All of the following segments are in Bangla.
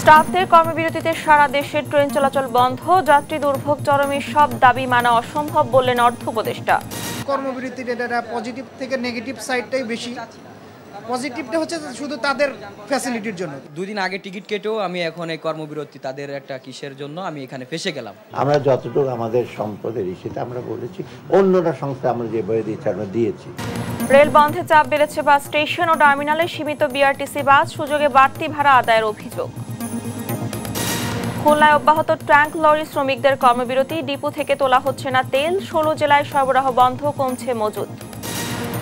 স্টাফদের কর্মবিরতিতে সারা দেশে ট্রেন চলাচল বন্ধ, যাত্রী দুর্ভোগ চরমে, সব দাবি মানা অসম্ভব বললেন অর্থ উপদেষ্টা। কর্মবিরতির এটা পজিটিভ থেকে নেগেটিভ সাইডটাই বেশি। পজিটিভটা হচ্ছে শুধু তাদের ফ্যাসিলিটির জন্য। দুদিন আগে টিকিট কেটেও আমি এখন এই কর্মবিরতি তাদের একটা কিসের জন্য আমি এখানে ফেসে গেলাম। আমরা যতটুকু আমাদের সম্পদের ইস্যুতে আমরা বলেছি, অন্যরা সংস্থা আমরা যে বই দিয়েছি আমরা দিয়েছি। রেল বন্ধে চাপ বেড়েছে বাস স্টেশন ও টার্মিনালে, সীমিত বিআরটিসি বাস, সুযোগে বাড়তি ভাড়া আদায়ের অভিযোগ। খুলনায় অব্যাহত ট্যাঙ্ক লরি শ্রমিকদের কর্মবিরতি, ডিপো থেকে তোলা হচ্ছে না তেল, 16 জেলায় সরবরাহ বন্ধ, কমছে মজুদ।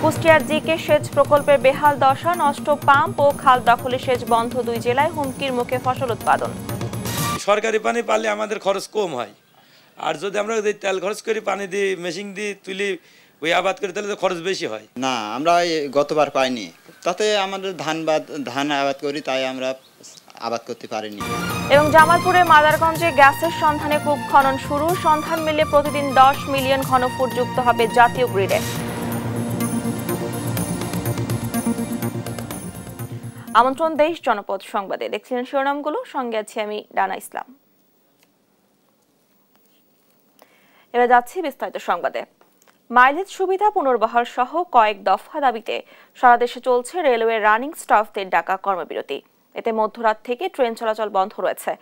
কুষ্টিয়ার জিকে সেচ প্রকল্পের বেহাল দশা, নষ্ট পাম্প ও খাল দখলে সেচ বন্ধ, 2 জেলায় হুমকির মুখে ফসল উৎপাদন। সরকারি পানি পালে আমাদের খরচ কম হয়, আর যদি আমরা তেল খরচ করি, পানি দিয়ে মেশিন দিয়ে তুলি ওই আবাদ করি, তাহলে তো খরচ বেশি হয়। না, আমরা গতবার পাইনি, তাতে আমাদের ধান আবাদ করি, তাই আমরা আবাদ করতে পারিনি। এবং জামালপুরে মাদারগঞ্জে গ্যাসের সন্ধানে কূপ খনন শুরু, সন্ধান মিললে প্রতিদিন 10 মিলিয়ন ঘনফুট যুক্ত হবে জাতীয় গ্রিডে। আমন্ত্রণ দেশ জনপদ সংবাদে, দেখছিলেন শিরোনামগুলো, সঙ্গে আছি আমি রানা ইসলাম। এবার যাচ্ছি বিস্তারিত সংবাদে। মাইলেজ সুবিধা পুনর্বহাল সহ কয়েক দফা দাবিতে সারা দেশে চলছে রেলওয়ে রানিং স্টাফদের ডাকা কর্মবিরতি। এতে মধ্যরাত থেকে ট্রেন চলাচল বন্ধ রয়েছে।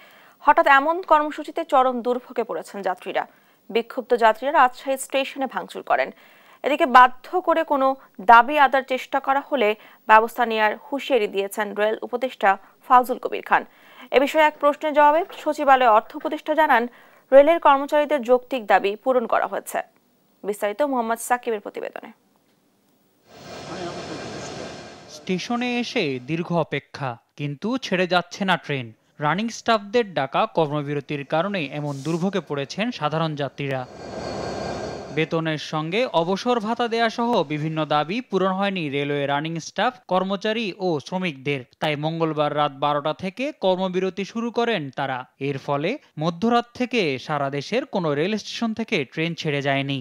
হঠাৎ এমন কর্মসূচিতে চরম দুর্ভোগে পড়েছেন যাত্রীরা। বিক্ষুব্ধ যাত্রীরা রাজশাহী স্টেশনে ভাঙচুর করেন। এদিকে বাধ্য করে কোনো দাবি আদায়ের চেষ্টা করা হলে ব্যবস্থা নেওয়ার হুঁশিয়ারি দিয়েছেন রেল উপদেষ্টা ফাউজুল কবির খান। এ বিষয়ে এক প্রশ্নের জবাবে সচিবালয়ে অর্থ উপদেষ্টা জানান, রেলের কর্মচারীদের যৌক্তিক দাবি পূরণ করা হয়েছে। বিস্তারিত মোহাম্মদ সাকিবের প্রতিবেদনে। স্টেশনে এসে দীর্ঘ অপেক্ষা, কিন্তু ছেড়ে যাচ্ছে না ট্রেন। রানিং স্টাফদের ডাকা কর্মবিরতির কারণে এমন দুর্ভোগে পড়েছেন সাধারণ যাত্রীরা। বেতনের সঙ্গে অবসর ভাতা দেয়া সহ বিভিন্ন দাবি পূরণ হয়নি রেলওয়ে রানিং স্টাফ, কর্মচারী ও শ্রমিকদের। তাই মঙ্গলবার রাত 12টা থেকে কর্মবিরতি শুরু করেন তারা। এর ফলে মধ্যরাত থেকে সারা দেশের কোনো রেল স্টেশন থেকে ট্রেন ছেড়ে যায়নি।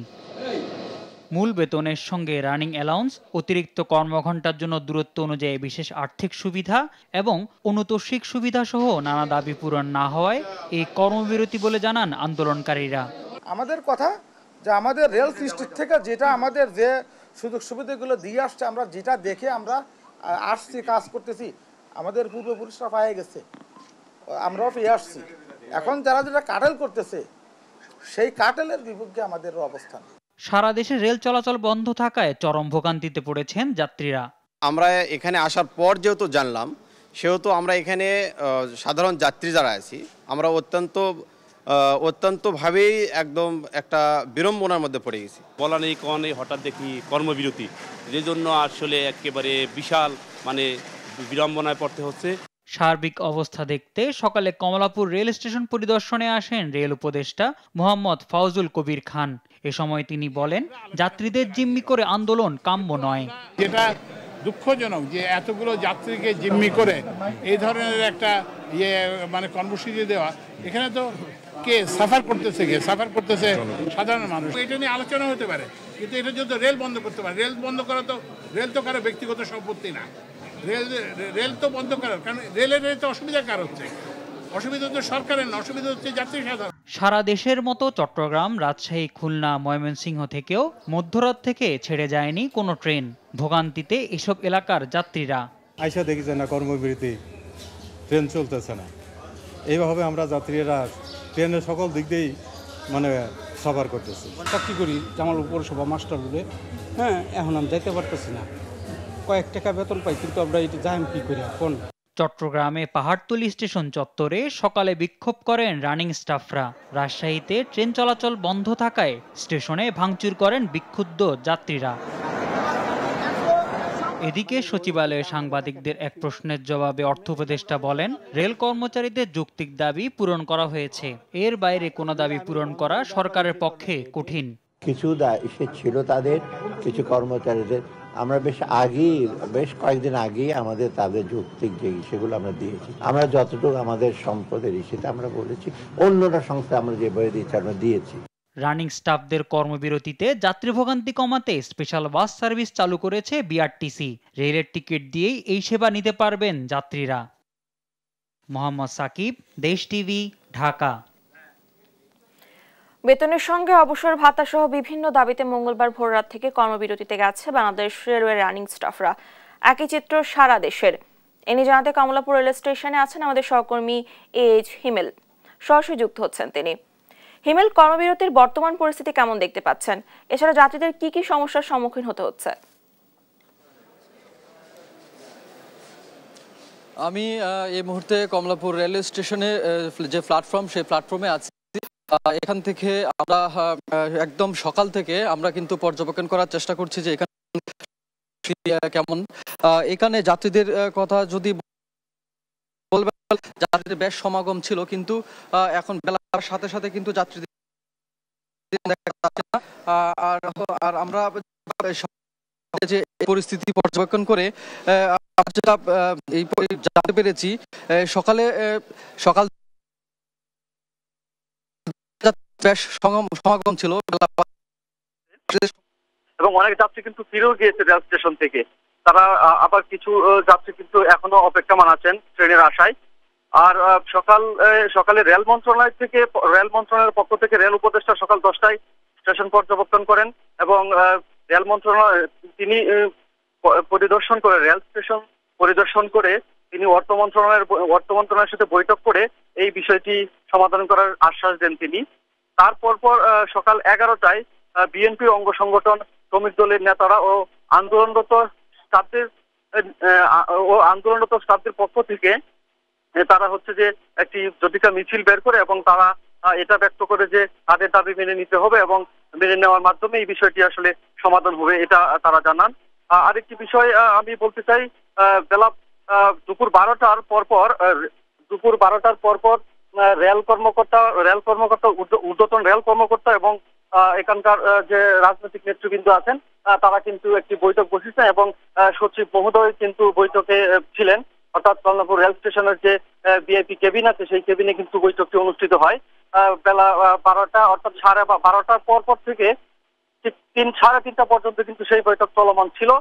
মূল বেতনের সঙ্গে রানিং অ্যালাউন্স, অতিরিক্ত কর্মঘণ্টার জন্য দূরত্ব অনুযায়ী বিশেষ আর্থিক সুবিধা এবং অনুতোষিক সুবিধা সহ নানা দাবি পূরণ না হওয়ায় এই কর্মবিরতি বলে জানান আন্দোলনকারীরা। আমাদের কথা যে আমাদের রেল সিস্টেম থেকে যেটা আমাদের যে সুযোগ সুবিধাগুলো দিয়ে আসছে, আমরা যেটা দেখে আমরা আসছি, কাজ করতেছি, আমাদের পূর্বপুরুষরা পায়ে গেছে, আমরাও পেয়ে আসছি। এখন যারা যেটা কাটেল করতেছে, সেই কাটেলের বিপক্ষে আমাদের অবস্থান। সারা দেশে রেল চলাচল বন্ধ থাকায় চরম ভোগান্তিতে পড়েছেন যাত্রীরা। আমরা এখানে আসার পর যেহেতু জানলাম, সেহেতু আমরা এখানে সাধারণ যাত্রী যারা আছি, আমরা অত্যন্তভাবেই একদম একটা বিড়ম্বনার মধ্যে পড়ে গেছি। বলা নেই কনে হঠাৎ দেখি কর্মবিরতি, যে জন্য আসলে একেবারে বিশাল বিড়ম্বনায় পড়তে হচ্ছে। সার্বিক অবস্থা দেখতে সকালে কমলাপুর রেল স্টেশন পরিদর্শনে আসেন রেল উপদেষ্টা মোহাম্মদ ফাউজুল কবির খান। এ সময় তিনি বলেন, যাত্রীদের জিম্মি করে আন্দোলন কাম্য নয়। যেটা দুঃখজনক যে এতগুলো যাত্রীকে জিম্মি করে এই ধরনের একটা কর্মসূচি দেওয়া, এখানে তো কে সাফার করতেছে সাধারণ মানুষ। এটা নিয়ে আলোচনা হতে পারে, কিন্তু এটা যদি রেল বন্ধ করতে পারে, রেল বন্ধ করা তো রেল তো কারো ব্যক্তিগত সম্পত্তি না। রেল তো বন্ধ করার কারণ রেলের তো অসুবিধা কার হচ্ছে? অসুবিধা তো সরকারের না, অসুবিধা হচ্ছে যাত্রী সাধারণ। সারা দেশের মতো চট্টগ্রাম, রাজশাহী, খুলনা, ময়মনসিংহ থেকেও মধ্যরাত থেকে ছেড়ে যায়নি কোনো ট্রেন। ভোগান্তিতে এসব এলাকার যাত্রীরা। আইসা দেখেছে না কর্মবিরতি, ট্রেন চলতেছে না। এইভাবে আমরা যাত্রীরা ট্রেনের সকল দিক দিয়েই সাফার করতেছি। চাকরি করি জামালপুর পৌরসভা মাস্টার বলে, এখন আমি যাইতে পারতেছি না। কয়েক টাকা বেতন পাই, কিন্তু আমরা এটা যাই কি করি এখন। চট্টগ্রামে পাহাড়তলী স্টেশন চত্বরে সকালে বিক্ষোভ করেন রানিং স্টাফরা। রাজশাহীতে ট্রেন চলাচল বন্ধ থাকায় স্টেশনে ভাঙচুর করেন বিক্ষুব্ধ যাত্রীরা। এদিকে সচিবালয়ে সাংবাদিকদের এক প্রশ্নের জবাবে অর্থ উপদেষ্টা বলেন, রেল কর্মচারীদের যৌক্তিক দাবি পূরণ করা হয়েছে। এর বাইরে কোনো দাবি পূরণ করা সরকারের পক্ষে কঠিন। কিছু ছিল তাদের, কিছু কর্মচারীদের আমরা বেশ কয়েকদিন আগেই তাদের যৌক্তিক যে সেগুলো আমরা দিয়েছি। আমরা যতটুকু আমাদের সম্পদের ইস্যুতে আমরা বলেছি, অন্যরা সংস্থা আমরা যে বই দিয়েছি আমরা দিয়েছি। রানিং স্টাফদের কর্মবিরতিতে যাত্রী ভোগান্তি কমাতে স্পেশাল বাস সার্ভিস চালু করেছে বিআরটিসি। রেলের টিকিট দিয়েই এই সেবা নিতে পারবেন যাত্রীরা। মোহাম্মদ সাকিব, দেশ টিভি, ঢাকা। বেতনের সঙ্গে অবসর ভাতা সহ বিভিন্ন দাবিতে মঙ্গলবার ভোররাত থেকে কর্মবিরতিতে গেছে বাংলাদেশ রেলওয়ে রানিং স্টাফরা। একই চিত্র সারা দেশের। এ নিয়ে জানাতে কমলাপুর রেল স্টেশনে আছেন আমাদের সহকর্মী এইচ হিমেল, সরাসরি যুক্ত হচ্ছেন তিনি। হিমেল, কর্মবিরতির বর্তমান পরিস্থিতি কেমন দেখতে পাচ্ছেন? এছাড়া যাত্রীদের কি কি সমস্যার সম্মুখীন হতে হচ্ছে? আমি এই মুহূর্তে কমলাপুর রেলওয়ে স্টেশনে যে প্ল্যাটফর্ম, সেই প্ল্যাটফর্মে আছি। এখান থেকে আমরা একদম সকাল থেকে আমরা কিন্তু পর্যবেক্ষণ করার চেষ্টা করছি যে এখানে কেমন। এখানে যাত্রীদের কথা যদি বলবেন, যাত্রীদের বেশ সমাগম ছিল, কিন্তু এখন বেলার সাথে সাথে কিন্তু যাত্রীদের দেখা যাচ্ছে না। আর আমরা যে পরিস্থিতি পর্যবেক্ষণ করে যেটা জানতে পেরেছি, সকাল বেশ সমাগম ছিল এবং অনেক যাত্রী কিন্তু ফিরেও গিয়েছে রেল স্টেশন থেকে। তারা আবার কিছু যাত্রী কিন্তু এখনো অপেক্ষমান আছেন ট্রেনের আশায়। আর সকালে রেল মন্ত্রণালয়ের পক্ষ থেকে রেল উপদেষ্টা সকাল 10টায় স্টেশন পর্যবেক্ষণ করেন এবং রেল মন্ত্রণালয় তিনি পরিদর্শন করে রেল স্টেশন পরিদর্শন করে তিনি অর্থ মন্ত্রণালয়ের সাথে বৈঠক করে এই বিষয়টি সমাধান করার আশ্বাস দেন তিনি। তারপর সকাল 11টায় বিএনপি অঙ্গ সংগঠন, শ্রমিক দলের নেতারা ও আন্দোলনরত স্টাফদের পক্ষ থেকে তারা হচ্ছে যে একটি জটিকা মিছিল বের করে এবং তারা এটা ব্যক্ত করে যে তাদের দাবি মেনে নিতে হবে এবং মেনে নেওয়ার মাধ্যমে এই বিষয়টি আসলে সমাধান হবে, এটা তারা জানান। আরেকটি বিষয় আমি বলতে চাই, বেলা দুপুর 12টার পরপর রেল কর্মকর্তা ঊর্ধ্বতন রেল কর্মকর্তা এবং এখানকার যে রাজনৈতিক নেতৃবৃন্দ আছেন তারা কিন্তু একটি বৈঠক বসেছেন এবং সচিব মহোদয় কিন্তু বৈঠকে ছিলেন। অর্থাৎ কমলাপুর রেল স্টেশনের যে ভিআইপি কেবিন আছে সেই কেবিনে কিন্তু বৈঠকটি অনুষ্ঠিত হয় বেলা 12টা, অর্থাৎ 12টার পর থেকে ঠিক 3-3:30 পর্যন্ত কিন্তু সেই বৈঠক চলমান ছিল।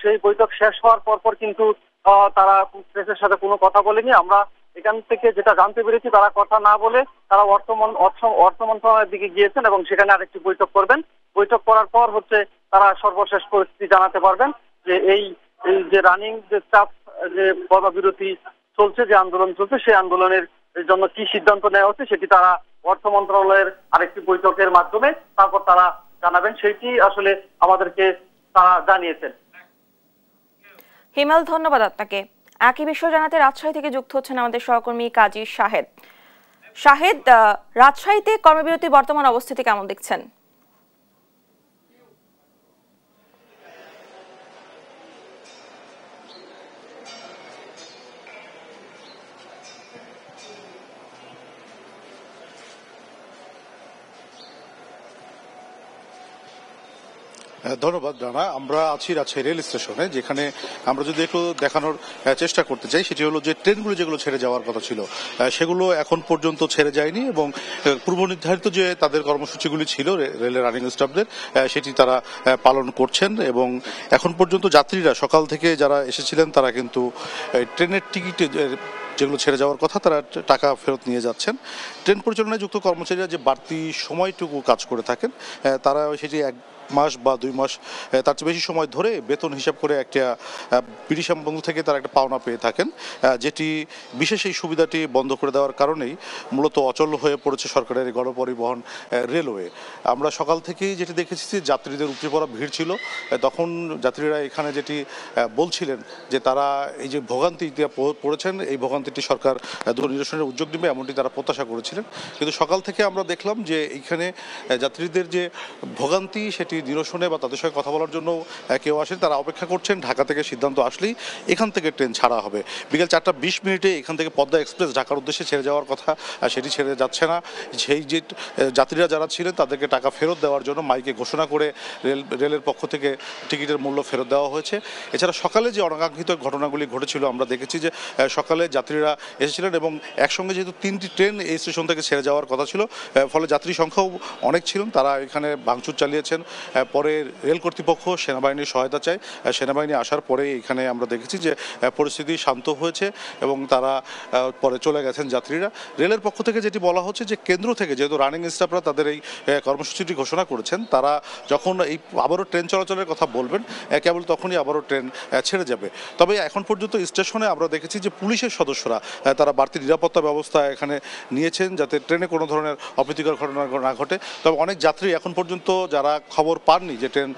সেই বৈঠক শেষ হওয়ার পর কিন্তু তারা প্রেসের সাথে কোনো কথা বলেনি। আমরা এখান থেকে যেটা জানতে পেরেছি, তারা কথা না বলে তারা অর্থ মন্ত্রণালয়ের দিকে গিয়েছেন এবং সেখানে আরেকটি বৈঠক করবেন। বৈঠক করার পর হচ্ছে তারা সর্বশেষ পরিস্থিতি জানাতে পারবেন যে এই যে রানিং যে স্টাফ যে কর্মবিরতি চলছে, যে আন্দোলন চলছে, সেই আন্দোলনের জন্য কি সিদ্ধান্ত নেওয়া হচ্ছে সেটি তারা অর্থ মন্ত্রণালয়ের আরেকটি বৈঠকের মাধ্যমে তারপর তারা জানাবেন, সেটি আসলে আমাদেরকে তারা জানিয়েছেন। হিমেল, ধন্যবাদ আপনাকে। একই বিষয় জানাতে রাজশাহী থেকে যুক্ত হচ্ছেন আমাদের সহকর্মী কাজী শাহেদ। রাজশাহীতে কর্মবিরতির বর্তমান অবস্থিতি কেমন দেখছেন? ধন্যবাদ রানা। আমরা আছি রাজশাহী রেল স্টেশনে, যেখানে আমরা যদি একটু দেখানোর চেষ্টা করতে চাই সেটি হলো যে ট্রেনগুলো যেগুলো ছেড়ে যাওয়ার কথা ছিল সেগুলো এখন পর্যন্ত ছেড়ে যায়নি এবং পূর্ব নির্ধারিত যে তাদের কর্মসূচিগুলি ছিল রেলের রানিং স্টাফদের সেটি তারা পালন করছেন এবং এখন পর্যন্ত যাত্রীরা সকাল থেকে যারা এসেছিলেন তারা কিন্তু ট্রেনের টিকিট যেগুলো ছেড়ে যাওয়ার কথা তারা টাকা ফেরত নিয়ে যাচ্ছেন। ট্রেন পরিচালনায় যুক্ত কর্মচারীরা যে বাড়তি সময়টুকু কাজ করে থাকেন তারা সেটি 1 মাস বা 2 মাস তার চেয়ে বেশি সময় ধরে বেতন হিসাব করে একটা ব্রিটিশ আমবন্ধু থেকে তারা একটা পাওনা পেয়ে থাকেন, যেটি বিশেষ এই সুবিধাটি বন্ধ করে দেওয়ার কারণেই মূলত অচল হয়ে পড়েছে সরকারের গণপরিবহন রেলওয়ে। আমরা সকাল থেকেই যেটি দেখেছি যে যাত্রীদের উপচে পড়া ভিড় ছিল, তখন যাত্রীরা এখানে যেটি বলছিলেন যে তারা এই যে ভোগান্তিতে পড়েছেন এই ভোগান্তিটি সরকার নিরসনের উদ্যোগ নেবে এমনটি তারা প্রত্যাশা করেছিলেন। কিন্তু সকাল থেকে আমরা দেখলাম যে এইখানে যাত্রীদের যে ভোগান্তি সেটি নিরসনে বা তাদের সঙ্গে কথা বলার জন্য কেউ আসেন, তারা অপেক্ষা করছেন ঢাকা থেকে সিদ্ধান্ত আসলেই এখান থেকে ট্রেন ছাড়া হবে। বিকেল 4:20 এখান থেকে পদ্মা এক্সপ্রেস ঢাকার উদ্দেশ্যে ছেড়ে যাওয়ার কথা, সেটি ছেড়ে যাচ্ছে না। সেই যে যাত্রীরা যারা ছিলেন তাদেরকে টাকা ফেরত দেওয়ার জন্য মাইকে ঘোষণা করে রেলের পক্ষ থেকে টিকিটের মূল্য ফেরত দেওয়া হয়েছে। এছাড়া সকালে যে অনাকাঙ্ক্ষিত ঘটনাগুলি ঘটেছিল আমরা দেখেছি যে সকালে যাত্রীরা এসেছিলেন এবং একসঙ্গে যেহেতু 3টি ট্রেন এই স্টেশন থেকে ছেড়ে যাওয়ার কথা ছিল, ফলে যাত্রী সংখ্যাও অনেক ছিলেন, তারা এখানে ভাঙচুর চালিয়েছেন, পরে রেল কর্তৃপক্ষ সেনাবাহিনীর সহায়তা চায়। সেনাবাহিনী আসার পরে এখানে আমরা দেখেছি যে পরিস্থিতি শান্ত হয়েছে এবং তারা পরে চলে গেছেন যাত্রীরা। রেলের পক্ষ থেকে যেটি বলা হচ্ছে যে কেন্দ্র থেকে যেহেতু রানিং স্টাফরা তাদের এই কর্মসূচিটি ঘোষণা করেছেন, তারা যখন এই আবারও ট্রেন চলাচলের কথা বলবেন কেবল তখনই আবারও ট্রেন ছেড়ে যাবে। তবে এখন পর্যন্ত স্টেশনে আমরা দেখেছি যে পুলিশের সদস্যরা তারা বাড়তি নিরাপত্তা ব্যবস্থা এখানে নিয়েছেন যাতে ট্রেনে কোনো ধরনের অপ্রীতিকর ঘটনা না ঘটে। তবে অনেক যাত্রী এখন পর্যন্ত যারা খবর পাননি যে ট্রেন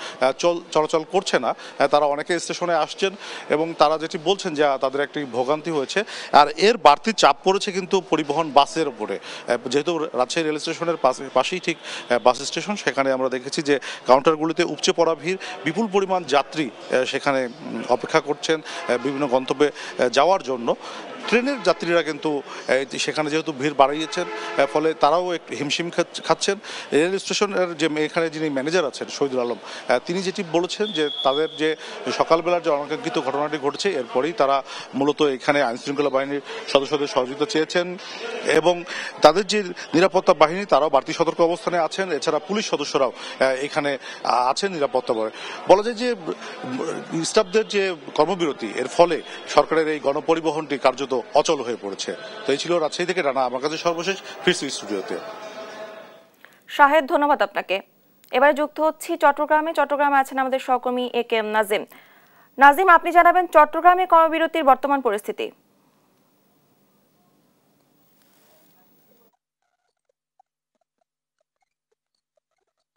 চলাচল করছে না, তারা অনেকে স্টেশনে আসছেন এবং তারা যেটি বলছেন যে তাদের একটি ভোগান্তি হয়েছে। আর এর বাড়তি চাপ পড়েছে কিন্তু পরিবহন বাসের উপরে, যেহেতু রাজশাহী রেল স্টেশনের পাশেই ঠিক বাস স্টেশন, সেখানে আমরা দেখেছি যে কাউন্টারগুলিতে উপচে পড়া ভিড়, বিপুল পরিমাণ যাত্রী সেখানে অপেক্ষা করছেন বিভিন্ন গন্তব্যে যাওয়ার জন্য। ট্রেনের যাত্রীরা কিন্তু সেখানে যেহেতু ভিড় বাড়িয়েছেন, ফলে তারাও একটু হিমশিম খাচ্ছেন। রেল স্টেশনের যে এখানে যিনি ম্যানেজার আছেন শহীদুল আলম, তিনি যেটি বলেছেন যে তাদের যে সকালবেলার যে অনাকাঙ্ক্ষিত ঘটনাটি ঘটেছে এরপরেই তারা মূলত এখানে আইনশৃঙ্খলা বাহিনীর সদস্যদের সহযোগিতা চেয়েছেন এবং তাদের যে নিরাপত্তা বাহিনী তারাও বাড়তি সতর্ক অবস্থানে আছেন। এছাড়া পুলিশ সদস্যরাও এখানে আছেন নিরাপত্তা বলে। বলা যায় যে স্টাফদের যে কর্মবিরতি এর ফলে সরকারের এই গণপরিবহনটি কার্যত অচল হয়ে পড়েছে। তো এই ছিল রাজশাহী থেকে রানা, আমার কাছে সর্বশেষ ফিরছি স্টুডিওতে। শাহেদ, ধন্যবাদ আপনাকে। এবারে যুক্ত হচ্ছি চট্টগ্রামে আছেন আমাদের সহকর্মী AK-M নাজিম। নাজিম, আপনি জানাবেন চট্টগ্রামে কর্মবিরতির বর্তমান পরিস্থিতি।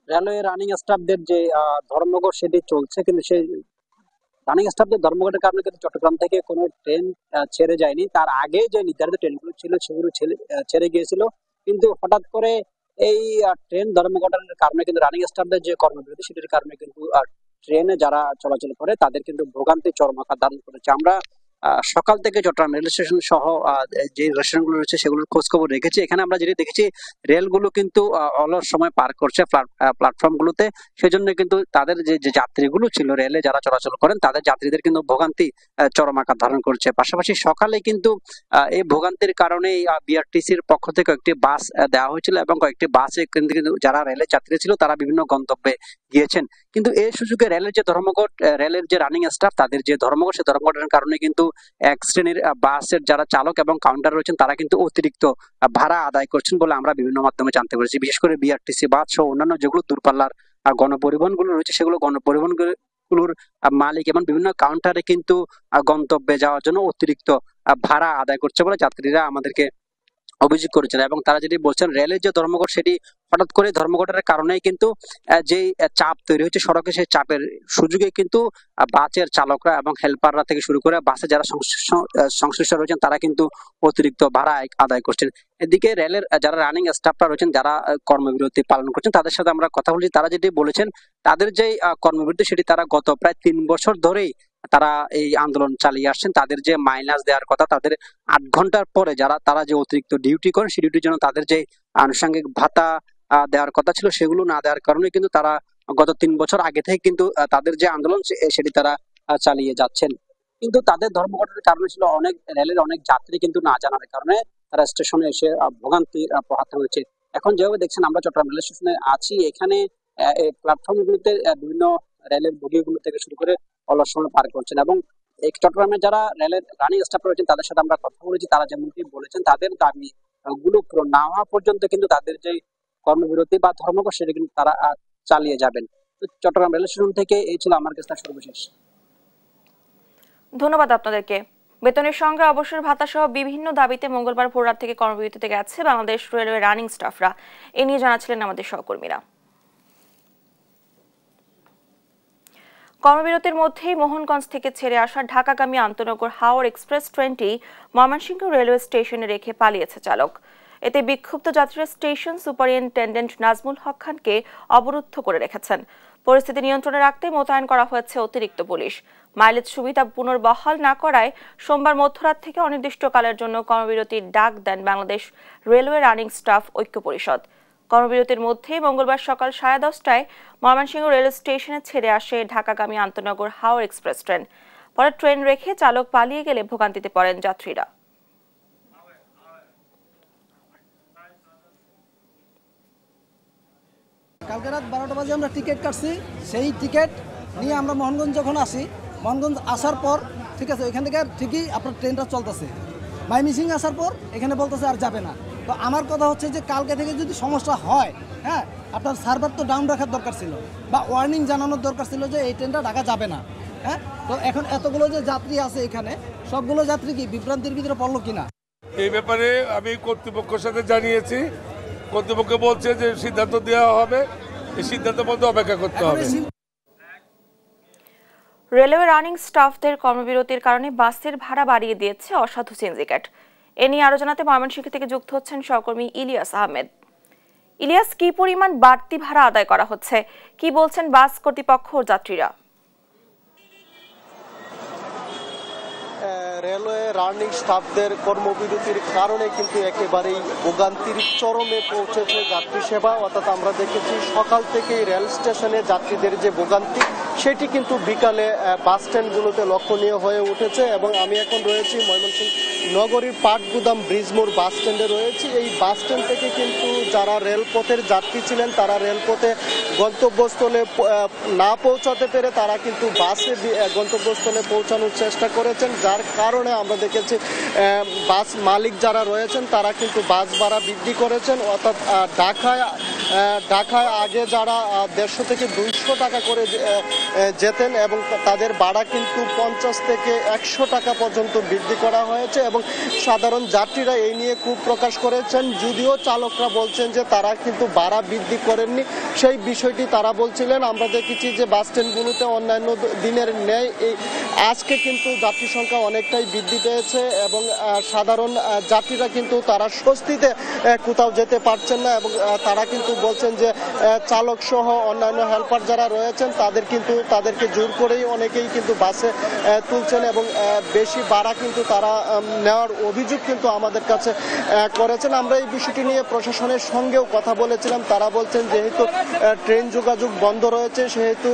রেলওয়ে রানিং স্টাফদের যে ধর্মঘট সেটি চলছে, কিন্তু সেই রানিং স্টাফদের ধর্মঘটের কারণে কিন্তু চট্টগ্রাম থেকে কোনো ট্রেন ছেড়ে যায়নি। তার আগে যে নির্ধারিত ট্রেনগুলো ছিল সেগুলো ছেড়ে গিয়েছিল, কিন্তু হঠাৎ করে এই ট্রেন ধর্মঘটের কারণে কিন্তু রানিং স্টাফদের যে কর্মবিরতি সেটির কারণে কিন্তু ট্রেনে যারা চলাচল করে তাদের কিন্তু ভোগান্তি চরম আকার ধারণ করেছে। আমরা সকাল থেকে চট্টগ্রাম রেল স্টেশন সহ যে রেস্টুরেন্টগুলো রয়েছে সেগুলোর খোঁজ খবর রেখেছি। এখানে আমরা যেটা দেখেছি, রেলগুলো কিন্তু অলস সময় পার করছে প্ল্যাটফর্মগুলোতে। সেজন্য কিন্তু তাদের যে যাত্রীগুলো ছিল রেলে যারা চলাচল করেন তাদের যাত্রীদের কিন্তু ভোগান্তি চরম আকার ধারণ করছে। পাশাপাশি সকালে কিন্তু এই ভোগান্তির কারণে বিআরটিসির পক্ষ থেকে একটি বাস দেওয়া হয়েছিল এবং কয়েকটি বাসে কিন্তু যারা রেলের যাত্রী ছিল তারা বিভিন্ন গন্তব্যে গিয়েছেন। কিন্তু এই সুযোগে রেলের যে ধর্মঘট, রেলের যে রানিং স্টাফ তাদের যে ধর্মঘট, সেই ধর্মঘটের কারণে কিন্তু এক শ্রেণীর বাসের যারা চালক এবং কাউন্টার রয়েছেন তারা কিন্তু অতিরিক্ত ভাড়া আদায় করছেন বলে আমরা বিভিন্ন মাধ্যমে জানতে পেরেছি। বিশেষ করে বিআরটিসি বাস সহ অন্যান্য যেগুলো দূরপাল্লার গণপরিবহনগুলো রয়েছে সেগুলো গণপরিবহনগুলোর মালিক এবং বিভিন্ন কাউন্টারে কিন্তু গন্তব্যে যাওয়ার জন্য অতিরিক্ত ভাড়া আদায় করছে বলে যাত্রীরা আমাদেরকে অভিযোগ করেছেন। এবং তারা যেটি বলছেন, রেলের যে ধর্মঘট সেটি হঠাৎ করে ধর্মঘটের কারণেই কিন্তু যে চাপ তৈরি হচ্ছে সড়কে, সেই চাপের সুযোগে কিন্তু বাসের চালকরা এবং হেল্পাররা থেকে শুরু করে বাসে যারা সংশ্লিষ্ট রয়েছেন তারা কিন্তু অতিরিক্ত ভাড়া আদায় করছেন। এদিকে রেলের যারা রানিং স্টাফরা রয়েছেন যারা কর্মবিরতি পালন করছেন তাদের সাথে আমরা কথা বলছি। তারা যেটি বলেছেন, তাদের যে কর্মবিরতি সেটি তারা গত প্রায় 3 বছর ধরেই তারা এই আন্দোলন চালিয়ে আসছেন। তাদের যে মাইনাস দেওয়ার কথা, তাদের 8 ঘন্টার পরে তারা যে অতিরিক্ত ডিউটি করেন সেই ডিউটির জন্য তাদের যে আনুষঙ্গিক ভাতা দেওয়ার কথা ছিল সেগুলো না দেওয়ার কারণে কিন্তু তারা গত 3 বছর আগে থেকে কিন্তু তাদের যে আন্দোলন সেটি তারা চালিয়ে যাচ্ছেন। কিন্তু তাদের ধর্মঘটের কারণে ছিল রেলের অনেক যাত্রী কিন্তু না জানার কারণে তারা স্টেশনে এসে ভোগান্তির পোহাতে হয়েছে। এখন যেভাবে দেখছেন আমরা চট্টগ্রাম রেল স্টেশনে আছি, এখানে প্ল্যাটফর্মগুলোতে বিভিন্ন রেলের বগিগুলো থেকে শুরু করে অলস সময় পার করছেন। এবং চট্টগ্রামে যারা রেলের রানিং স্টাফ রয়েছেন তাদের সাথে আমরা কথা বলেছি, তারা যেমনটি বলেছেন তাদের দাবি গুলো পূরণ না হওয়া পর্যন্ত কিন্তু তাদের যে কর্মবিরতি বা ধর্মঘট সেটা কিন্তু তারা চালিয়ে যাবেন। চট্টগ্রাম রেল স্টেশন থেকে এই ছিল আমার কাছে সর্বশেষ। ধন্যবাদ আপনাদেরকে। বেতনের সঙ্গে অবসর ভাতা সহ বিভিন্ন দাবিতে মঙ্গলবার ভোররাত থেকে কর্মবিরতিতে গেছে বাংলাদেশ রেলওয়ে রানিং স্টাফরা। এ নিয়ে জানাচ্ছিলেন আমাদের সহকর্মীরা। কর্মবিরতির মধ্যেই মোহনগঞ্জ থেকে ছেড়ে আসা ঢাকাগামী আন্তনগর হাওড় এক্সপ্রেস ট্রেনটি ময়মনসিংহ রেলওয়ে স্টেশনে রেখে পালিয়েছে চালক। এতে বিক্ষুব্ধ যাত্রীরা স্টেশন সুপারিনটেন্ডেন্ট নাজমুল হক খানকে অবরুদ্ধ করে রেখেছেন। পরিস্থিতি নিয়ন্ত্রণে রাখতে মোতায়েন করা হয়েছে অতিরিক্ত পুলিশ। মাইলেজ সুবিধা পুনর্বহাল না করায় সোমবার মধ্যরাত থেকে অনির্দিষ্টকালের জন্য কর্মবিরতির ডাক দেন বাংলাদেশ রেলওয়ে রানিং স্টাফ ঐক্য পরিষদ। কর্মবিরতির মধ্যেই মঙ্গলবার সকাল 10:30টায় ময়মনসিংহ রেল স্টেশনে ছেড়ে আসে ঢাকাগামী আন্তনগর হাওড় এক্সপ্রেস ট্রেন। পরে ট্রেন রেখে চালক পালিয়ে গেলে ভোগান্তিতে পড়েন যাত্রীরা। কালকে রাত 12টা বাজে আমরা টিকিট কাটছি, সেই টিকিট নিয়ে আমরা মোহনগঞ্জ যখন আসি, মোহনগঞ্জ আসার পর ঠিক আছে ওইখান থেকে ঠিকই আপনার ট্রেনটা চলতেছে, মাইমিসিং আসার পর এখানে বলতেছে আর যাবে না। তো আমার কথা হচ্ছে যে কালকে থেকে যদি সমস্যা হয়, হ্যাঁ আপনার সার্ভার তো ডাউন রাখার দরকার ছিল বা ওয়ার্নিং জানানোর দরকার ছিল যে এই ট্রেনটা ঢাকা যাবে না। হ্যাঁ, তো এখন এতগুলো যে যাত্রী আছে এখানে, সবগুলো যাত্রী কি বিভ্রান্তির ভিতরে পড়লো কিনা, এই ব্যাপারে আমি কর্তৃপক্ষের সাথে জানিয়েছি। কর্তৃপক্ষ বলছে যে সিদ্ধান্ত দেওয়া হবে, এই সিদ্ধান্তের মধ্যে অপেক্ষা করতে হবে। রেলওয়ে রানিং স্টাফদের কর্মবিরতির কারণে বাসের ভাড়া বাড়িয়ে দিয়েছে অসাধু সিন্ডিকেট। এ নিয়ে আরো জানাতে ময়মনসিংহ থেকে যুক্ত হচ্ছেন সহকর্মী ইলিয়াস আহমেদ। ইলিয়াস, কি পরিমাণ বাড়তি ভাড়া আদায় করা হচ্ছে, কি বলছেন বাস কর্তৃপক্ষ ও যাত্রীরা? রেলওয়ে রানিং স্টাফদের কর্মবিরতির কারণে কিন্তু একেবারেই ভোগান্তির চরমে পৌঁছেছে যাত্রী সেবা। অর্থাৎ আমরা দেখেছি সকাল থেকেই রেল স্টেশনে যাত্রীদের যে ভোগান্তি, সেটি কিন্তু বিকালে বাস স্ট্যান্ডগুলোতে লক্ষণীয় হয়ে উঠেছে। এবং আমি এখন রয়েছি ময়মনসিংহ নগরীর পাটগুদাম ব্রিজমোড় বাস স্ট্যান্ডে রয়েছি। এই বাস স্ট্যান্ড থেকে কিন্তু যারা রেলপথের যাত্রী ছিলেন, তারা রেলপথে গন্তব্যস্থলে না পৌঁছাতে পেরে তারা কিন্তু বাসে গন্তব্যস্থলে পৌঁছানোর চেষ্টা করেছেন, যার কারণে আমরা দেখেছি বাস মালিক যারা রয়েছেন তারা কিন্তু বাস ভাড়া বৃদ্ধি করেছেন। অর্থাৎ ঢাকায় আগে যারা 150 থেকে 200 টাকা করে যেতেন এবং তাদের ভাড়া কিন্তু 50 থেকে 100 টাকা পর্যন্ত বৃদ্ধি করা হয়েছে। এবং সাধারণ যাত্রীরা এই নিয়ে ক্ষোভ প্রকাশ করেছেন, যদিও চালকরা বলছেন যে তারা কিন্তু ভাড়া বৃদ্ধি করেননি। সেই বিষয়টি তারা বলছিলেন। আমরা দেখেছি যে বাস স্ট্যান্ডগুলোতে অন্যান্য দিনের ন্যায় আজকে কিন্তু যাত্রী সংখ্যা অনেকটাই বৃদ্ধি পেয়েছে এবং সাধারণ যাত্রীরা কিন্তু তারা স্বস্তিতে কোথাও যেতে পারছেন না। এবং তারা কিন্তু বলছেন যে চালক সহ অন্যান্য হেল্পার যারা রয়েছেন তাদেরকে জোর করেই অনেকেই কিন্তু বাসে তুলছেন এবং বেশি ভাড়া কিন্তু তারা নেওয়ার অভিযোগ কিন্তু আমাদের কাছে করেছেন। আমরা এই বিষয়টি নিয়ে প্রশাসনের সঙ্গেও কথা বলেছিলাম। তারা বলছেন যেহেতু ট্রেন যোগাযোগ বন্ধ রয়েছে, সেহেতু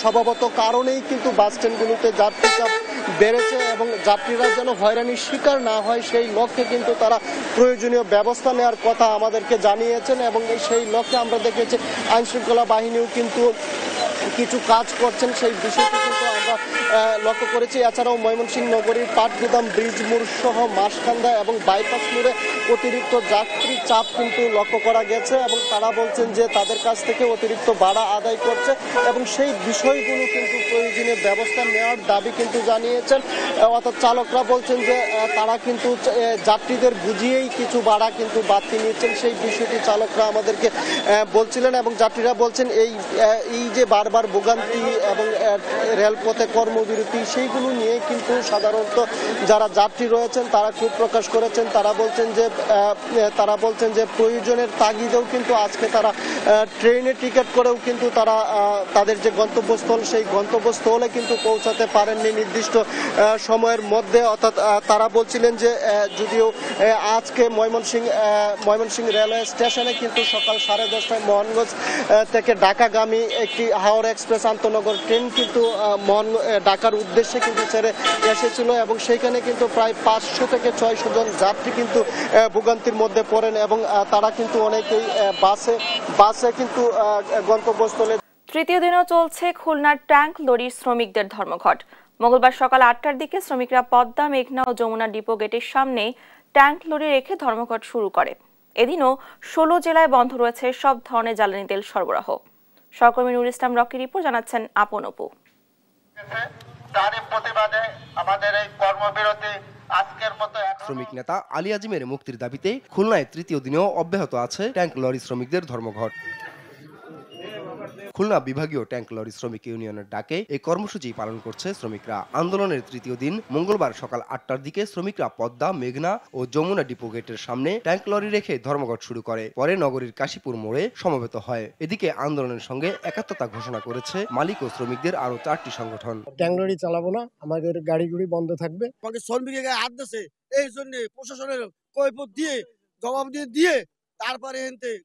স্বভাবত কারণেই কিন্তু বাস স্ট্যান্ডগুলোতে যাত্রী চাপ বেড়েছে এবং যাত্রীরা যেন হয়রানির শিকার না হয় সেই লক্ষ্যে কিন্তু তারা প্রয়োজনীয় ব্যবস্থা নেওয়ার কথা আমাদেরকে জানিয়েছেন। এবং সেই লক্ষ্যে আমরা দেখেছি আইনশৃঙ্খলা বাহিনীও কিন্তু কিছু কাজ করছেন, সেই বিষয়টি কিন্তু আমরা লক্ষ্য করেছি। এছাড়াও ময়মনসিংহ নগরীর পাটগুদাম ব্রিজ মোড় সহ মাসকান্দা এবং বাইপাস মোড়ে অতিরিক্ত যাত্রী চাপ কিন্তু লক্ষ্য করা গেছে এবং তারা বলছেন যে তাদের কাছ থেকে অতিরিক্ত ভাড়া আদায় করছে এবং সেই বিষয়গুলো কিন্তু প্রয়োজনীয় ব্যবস্থা নেওয়ার দাবি কিন্তু জানিয়েছেন। অর্থাৎ চালকরা বলছেন যে তারা কিন্তু যাত্রীদের বুঝিয়েই কিছু ভাড়া কিন্তু বাড়তি নিচ্ছেন, সেই বিষয়টি চালকরা আমাদেরকে বলছিলেন। এবং যাত্রীরা বলছেন এই যে বারবার ভোগান্তি এবং রেলপথে কর্মবিরতি, সেইগুলো নিয়ে কিন্তু সাধারণত যারা যাত্রী রয়েছেন তারা ক্ষোভ প্রকাশ করেছেন। তারা বলছেন যে প্রয়োজনের তাগিদেও কিন্তু আজকে তারা ট্রেনে টিকিট করেও কিন্তু তারা তাদের যে গন্তব্যস্থল, সেই গন্তব্যস্থলে কিন্তু পৌঁছাতে পারেননি নির্দিষ্ট সময়ের মধ্যে। অর্থাৎ তারা বলছিলেন যে যদিও আজকে ময়মনসিংহ রেলওয়ে স্টেশনে কিন্তু সকাল 10:30টায় মোহনগঞ্জ থেকে ঢাকাগামী একটি হাওড়া এক্সপ্রেস আন্তনগর ট্রেন কিন্তু ঢাকার উদ্দেশ্যে কিন্তু ছেড়ে এসেছিল এবং সেইখানে কিন্তু প্রায় 500 থেকে 600 জন যাত্রী কিন্তু ভোগান্তির মধ্যে পড়েন এবং তারা কিন্তু অনেকেই বাসে কিন্তু গন্তব্যস্থলে। তৃতীয় দিনও চলছে খুলনার ট্যাঙ্ক লরির শ্রমিকদের ধর্মঘট। মঙ্গলবার সকাল 8টার দিকে শ্রমিকরা পদ্মা, মেঘনা ও যমুনা ডিপো গেটের সামনে ট্যাঙ্ক লরি রেখে ধর্মঘট শুরু করে। এদিনও 16 জেলায় বন্ধ রয়েছে সব ধরনের জ্বালানি তেল সরবরাহ। সহকর্মী নুর ইসলাম রকি রিপোর্ট, জানাচ্ছেন আপন অপু। তারই প্রতিবাদে আমাদের এই কর্মবিরতি আজকের মতো। শ্রমিক নেতা আলী আজিমের মুক্তির দাবিতে খুলনায় তৃতীয় দিনেও অব্যাহত আছে ট্যাঙ্ক লরি শ্রমিকদের ধর্মঘট। খুলনা বিভাগীয় ট্যাঙ্ক লরি শ্রমিক ইউনিয়নের ডাকে এই কর্মসূচি পালন করছে শ্রমিকরা। আন্দোলনের তৃতীয় দিন মঙ্গলবার সকাল 8টার দিকে শ্রমিকরা পদ্মা, মেঘনা ও যমুনা ডিপো গেটের সামনে ট্যাঙ্ক লরি রেখে ধর্মঘট শুরু করে। পরে নগরীর কাশীপুর মোড়ে সমবেত হয়। এদিকে আন্দোলনের সঙ্গে একাত্মতা ঘোষণা করেছে মালিক ও শ্রমিকদের আরো 4টি সংগঠন। ট্যাঙ্ক লরি চালাবো না, আমাদের গাড়িগুড়ি বন্ধ থাকবে। আমাকে শ্রমিকের গায়ে হাত দিয়েছে, এই জন্য প্রশাসনের কৈফিয়ত দিয়ে জবাব দিয়ে তারপরে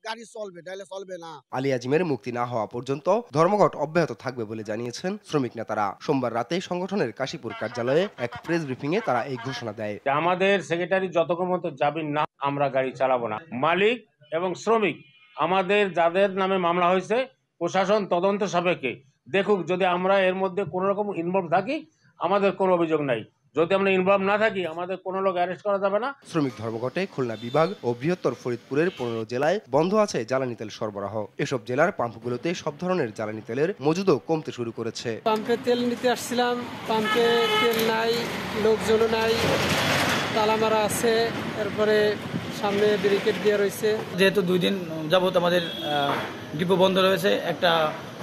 গাড়ি চলবে, নাহলে চলবে না। আলী আজিমের মুক্তি না হওয়া পর্যন্ত ধর্মঘট অব্যাহত থাকবে বলে জানিয়েছেন শ্রমিক নেতারা। সোমবার রাতে সংগঠনের কাশীপুর কার্যালয়ে এক প্রেস ব্রিফিং এ তারা এই ঘোষণা দেয়। আমাদের সেক্রেটারি যতক্ষণ পর্যন্ত যাবেন না, আমরা গাড়ি চালাবো না। মালিক এবং শ্রমিক আমাদের যাদের নামে মামলা হয়েছে প্রশাসন তদন্ত সাপেক্ষে দেখুক, যদি আমরা এর মধ্যে কোনো রকম ইনভলভ থাকি আমাদের কোনো অভিযোগ নাই, যদি আমরা ইনভলভ না থাকি আমাদের কোনো লোক অ্যারেস্ট করা যাবে না। শ্রমিক ধর্মঘটে খুলনা বিভাগ ও বৃহত্তর ফরিদপুরের 15 জেলায় বন্ধ আছে জ্বালানি তেল সরবরাহ। এসব জেলার পাম্পগুলোতে সব ধরনের জ্বালানি তেলের মজুদও কমতে শুরু করেছে। পাম্পে তেল নিতে আসছিলাম, পাম্পে তেল নাই, লোকজনও নাই, তালা মারা আছে, এরপরে সামনে ব্যারিকেড দেওয়া রয়েছে। যেহেতু 2 দিন যাবত আমাদের ডিপো বন্ধ রয়েছে একটা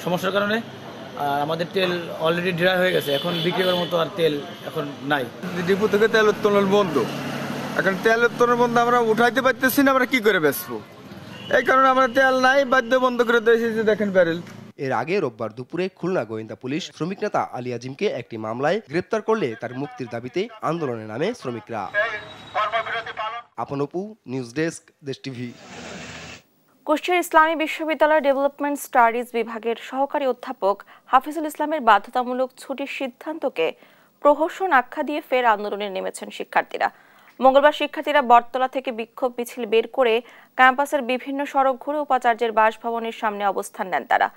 সমস্যার কারণে, আর আমাদের তেল অলরেডি ড্রাই হয়ে গেছে, এখন বিক্রি করার মতো আর তেল এখন নাই। ডিপো থেকে তেল উত্তোলন বন্ধ, এখন তেল উত্তোলন বন্ধ, আমরা উঠাইতে পারতেছি না, আমরা কি করে বেচবো? এই কারণে আমরা তেল নাই, বাধ্য বন্ধ করে দিয়েছি। দেখেন ব্যারেল। এর আগে রোববার দুপুরে খুলনা গোয়েন্দা পুলিশ শ্রমিক নেতা আলী আজিমকে একটি মামলায় গ্রেপ্তার করলে তার মুক্তির দাবিতে আন্দোলনে নামে শ্রমিকরা। আপনপু, নিউজ ডেস্ক, দেশ টিভি। কুষ্টিয়ার ইসলামী বিশ্ববিদ্যালয়ের ডেভেলপমেন্ট স্টাডিজ বিভাগের সহকারী অধ্যাপক হাফিজুল ইসলামের বাধ্যতামূলক ছুটির সিদ্ধান্তকে প্রহসন আখ্যা দিয়ে ফের আন্দোলনে নেমেছেন শিক্ষার্থীরা। মঙ্গলবার শিক্ষার্থীরা বটতলা থেকে বিক্ষোভ মিছিল বের করে ক্যাম্পাসের বিভিন্ন সড়ক ঘুরে উপাচার্যের বাসভবনের সামনে অবস্থান নেন তারা।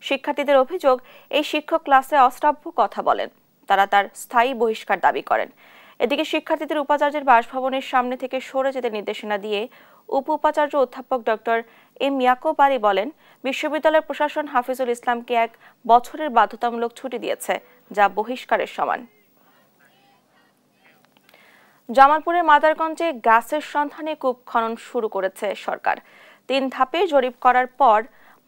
শিক্ষার্থীদের অভিযোগ, এই শিক্ষক ক্লাসে অশ্রাব্য কথা বলেন, তারা তার স্থায়ী বহিষ্কার দাবি করেন। এদিকে শিক্ষার্থীদের উপাচার্যের বাসভবনের সামনে থেকে সরে যেতে নির্দেশনা দিয়ে উপ উপাচার্য অধ্যাপক ডক্টর এম ইয়াকুব আলী বলেন, বিশ্ববিদ্যালয়ের প্রশাসন হাফিজুল ইসলামকে 1 বছরের বাধ্যতামূলক ছুটি দিয়েছে, যা বহিষ্কারের সমান। জামালপুরের মাদারগঞ্জে গ্যাসের সন্ধানে কূপ খনন শুরু করেছে সরকার। 3 ধাপে জরিপ করার পর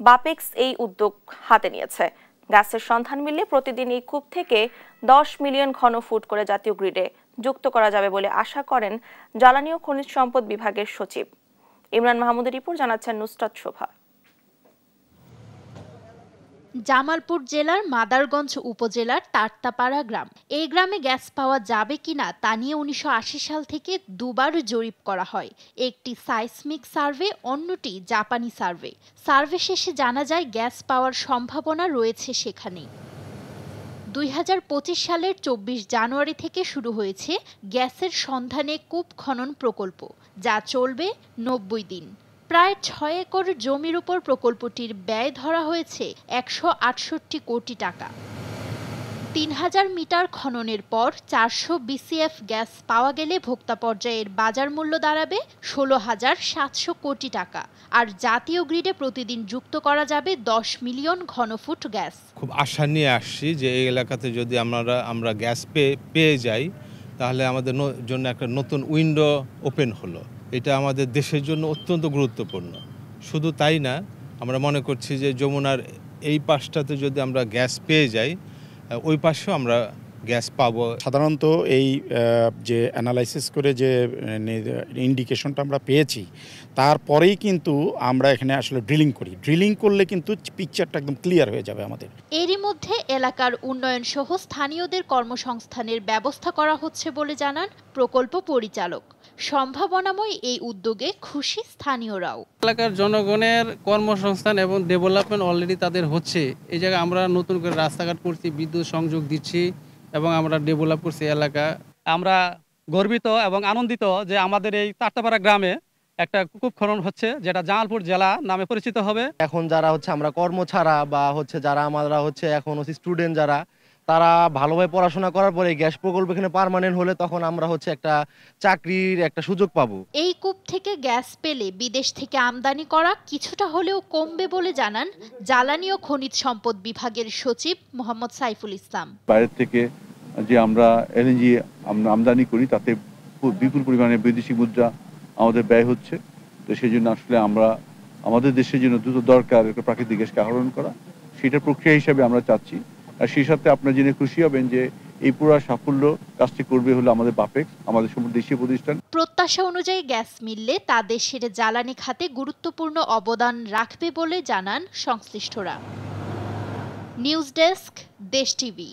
বাপেক্স এই উদ্যোগ হাতে নিয়েছে। গ্যাসের সন্ধান মিললে প্রতিদিন এই কূপ থেকে 10 মিলিয়ন ঘনফুট করে জাতীয় গ্রিডে যুক্ত করা যাবে বলে আশা করেন জ্বালানি ও খনিজ সম্পদ বিভাগের সচিব। ইমরান মাহমুদের রিপোর্ট, জানাচ্ছেন নুসরাত শোভা। জামালপুর জেলার মাদারগঞ্জ উপজেলার তারতাপাড়া গ্রাম। এই গ্রামে গ্যাস পাওয়া যাবে কিনা তা নিয়ে 1980 সাল থেকে 2 বার জরিপ করা হয়। একটি সাইসমিক সার্ভে, অন্যটি জাপানি সার্ভে। সার্ভে শেষে জানা যায় গ্যাস পাওয়ার সম্ভাবনা রয়েছে সেখানে। 2025 সালের 24 জানুয়ারি থেকে শুরু হয়েছে গ্যাসের সন্ধানে কূপ খনন প্রকল্প, যা চলবে 90 দিন। প্রায় 6 একর জমির উপর প্রকল্পটির ব্যয় ধরা হয়েছে 168 কোটি টাকা। 3000 মিটার খননের পর 400 বিসিএফ গ্যাস পাওয়া গেলে ভোক্তা পর্যায়ের বাজার মূল্য দাঁড়াবে 16,700 কোটি টাকা। আর জাতীয় গ্রিডে প্রতিদিন যুক্ত করা যাবে 10 মিলিয়ন ঘনফুট গ্যাস। খুব আশা নিয়ে আসছি যে এই এলাকাতে যদি আমরা গ্যাস পেয়ে যাই, তাহলে আমাদের জন্য একটা নতুন উইন্ডো ওপেন হলো। এটা আমাদের দেশের জন্য অত্যন্ত গুরুত্বপূর্ণ। শুধু তাই না, আমরা মনে করছি যে যমুনার এই পাশটাতে যদি আমরা গ্যাস পেয়ে যাই, ওই পাশেও আমরা গ্যাস পাবো। সাধারণত এই যে অ্যানালাইসিস করে যে ইন্ডিকেশনটা আমরা পেয়েছি, তারপরেই কিন্তু আমরা এখানে আসলে ড্রিলিং করি। ড্রিলিং করলে কিন্তু পিকচারটা একদম ক্লিয়ার হয়ে যাবে আমাদের। এরই মধ্যে এলাকার উন্নয়ন সহ স্থানীয়দের কর্মসংস্থানের ব্যবস্থা করা হচ্ছে বলে জানান প্রকল্প পরিচালক। সম্ভাবনাময় এই উদ্যোগে খুশি স্থানীয়রাও। এলাকার জনগণের কর্মসংস্থান এবং ডেভেলপমেন্ট অলরেডি তাদের হচ্ছে। এই জায়গায় আমরা নতুন করে রাস্তাঘাট করছি, বিদ্যুৎ সংযোগ দিচ্ছি এবং আমরা ডেভেলপ করছি এলাকা। আমরা গর্বিত এবং আনন্দিত যে আমাদের এই তারতাপাড়া গ্রামে একটা কূপ খনন হচ্ছে, যেটা জামালপুর জেলা নামে পরিচিত হবে। এখন যারা আমরা কর্ম ছাড়া বা যারা আমরা এখন স্টুডেন্ট যারা, তারা ভালোভাবে পড়াশোনা করার পরে গ্যাস প্রকল্প এখানে পার্মানেন্ট হলে তখন আমরা একটা চাকরির একটা সুযোগ পাবো। এই কূপ থেকে গ্যাস পেলে বিদেশ থেকে আমদানি করা কিছুটা হলেও কমবে বলে জানান জ্বালানি ও খনিজ সম্পদ বিভাগের সচিব মোহাম্মদ সাইফুল ইসলাম। বাইরে থেকে যে আমরা এলএনজি আমদানি করি, তাতে বিপুল পরিমাণে বৈদেশিক মুদ্রা আমাদের ব্যয় হচ্ছে। তো সেই জন্য আসলে আমরা আমাদের দেশের জন্য দ্রুত দরকার একটা প্রাকৃতিক গ্যাসকে আহরণ করা, সেটার প্রক্রিয়া হিসাবে আমরা চাচ্ছি। আর সেই সাথে আপনারা জেনে খুশি হবেন যে এই পুরো সাফল্য কাজটি করবে হলো আমাদের বাপেক্স, আমাদের দেশীয় প্রতিষ্ঠান। প্রত্যাশা অনুযায়ী গ্যাস মিললে তা দেশের জ্বালানি খাতে গুরুত্বপূর্ণ অবদান রাখবে বলে জানান সংশ্লিষ্টরা। নিউজ ডেস্ক, দেশ টিভি।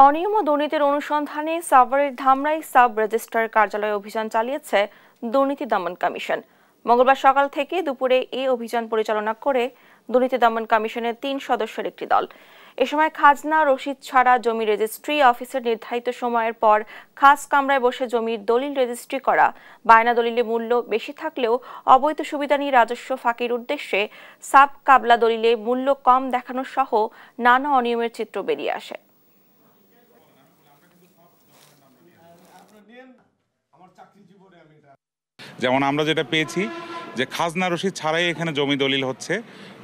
অনিয়ম ও দুর্নীতির অনুসন্ধানে সাভারের ধামরাই সাব রেজিস্ট্রার কার্যালয়ে অভিযান চালিয়েছে দুর্নীতি দমন কমিশন। মঙ্গলবার সকাল থেকে দুপুরে এই অভিযান পরিচালনা করে দুর্নীতি দমন কমিশনের 3 সদস্যের একটি দল। এ সময় খাজনা রসিদ ছাড়া জমি রেজিস্ট্রি অফিসের নির্ধারিত সময়ের পর খাস কামরায় বসে জমির দলিল রেজিস্ট্রি করা, বায়না দলিলে মূল্য বেশি থাকলেও অবৈধ সুবিধা নিয়ে রাজস্ব ফাঁকির উদ্দেশ্যে সাব কাবলা দলিলে মূল্য কম দেখানো সহ নানা অনিয়মের চিত্র বেরিয়ে আসে। যেমন আমরা যেটা পেয়েছি যে খাজনা রসিদ ছাড়াই এখানে জমি দলিল হচ্ছে,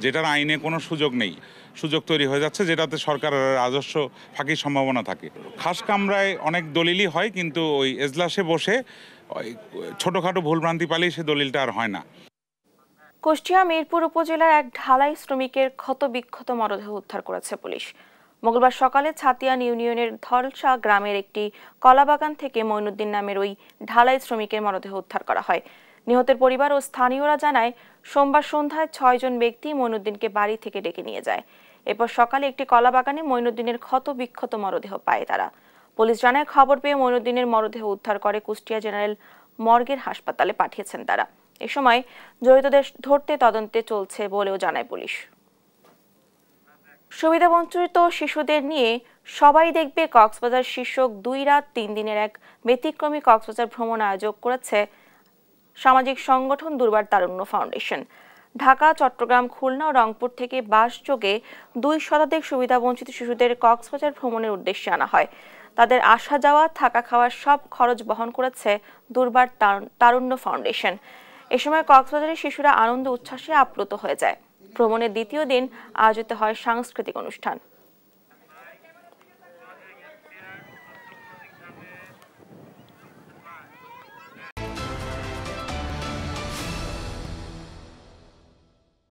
যেটার আইনে কোনো সুযোগ নেই, সুযোগ তৈরি হয়ে যাচ্ছে, যেটাতে সরকারের রাজস্ব ফাঁকির সম্ভাবনা থাকে। খাস কামরায় অনেক দলিলই হয়, কিন্তু ওই এজলাসে বসে ছোটখাটো ভুলভ্রান্তি পালিয়ে সে দলিলটা আর হয় না। কুষ্টিয়া মিরপুর উপজেলার এক ঢালাই শ্রমিকের ক্ষতবিক্ষত মরদেহ উদ্ধার করেছে পুলিশ। মঙ্গলবার সকালে ছাতিয়ান ইউনিয়নের ধলসা গ্রামের একটি কলাবাগান থেকে মঈনুদ্দিন নামের ওই ঢালাই শ্রমিকের মরদেহ উদ্ধার করা হয়। নিহতের পরিবার ও স্থানীয়রা জানায়, সোমবার সন্ধ্যায় 6 জন ব্যক্তি মঈনুদ্দিনকে বাড়ি থেকে ডেকে নিয়ে যায়। এরপর সকালে একটি কলাবাগানে মঈনুদ্দিনের ক্ষতবিক্ষত মরদেহ পায় তারা। পুলিশ জানায়, খবর পেয়ে মঈনুদ্দিনের মরদেহ উদ্ধার করে কুষ্টিয়া জেনারেল মর্গের হাসপাতালে পাঠিয়েছেন তারা। এ সময় জড়িতদের ধরতে তদন্তে চলছে বলেও জানায় পুলিশ। সুবিধাবঞ্চিত শিশুদের নিয়ে সবাই দেখবে কক্সবাজার শীর্ষক 2 রাত 3 দিনের এক ব্যতিক্রমী কক্সবাজার ভ্রমণ আয়োজন করেছে সামাজিক সংগঠন দুর্বার তারুণ্য ফাউন্ডেশন। ঢাকা, চট্টগ্রাম, খুলনা ও রংপুর থেকে বাস যোগে 2 শতাধিক সুবিধাবঞ্চিত শিশুদের কক্সবাজার ভ্রমণের উদ্দেশ্যে আনা হয়। তাদের আসা যাওয়া, থাকা খাওয়ার সব খরচ বহন করেছে দুর্বার তারুণ্য ফাউন্ডেশন। এ সময় কক্সবাজারের শিশুরা আনন্দ উচ্ছ্বাসে আপ্লুত হয়ে যায়। ভ্রমণের দ্বিতীয় দিন আয়োজিত হয় সাংস্কৃতিক অনুষ্ঠান।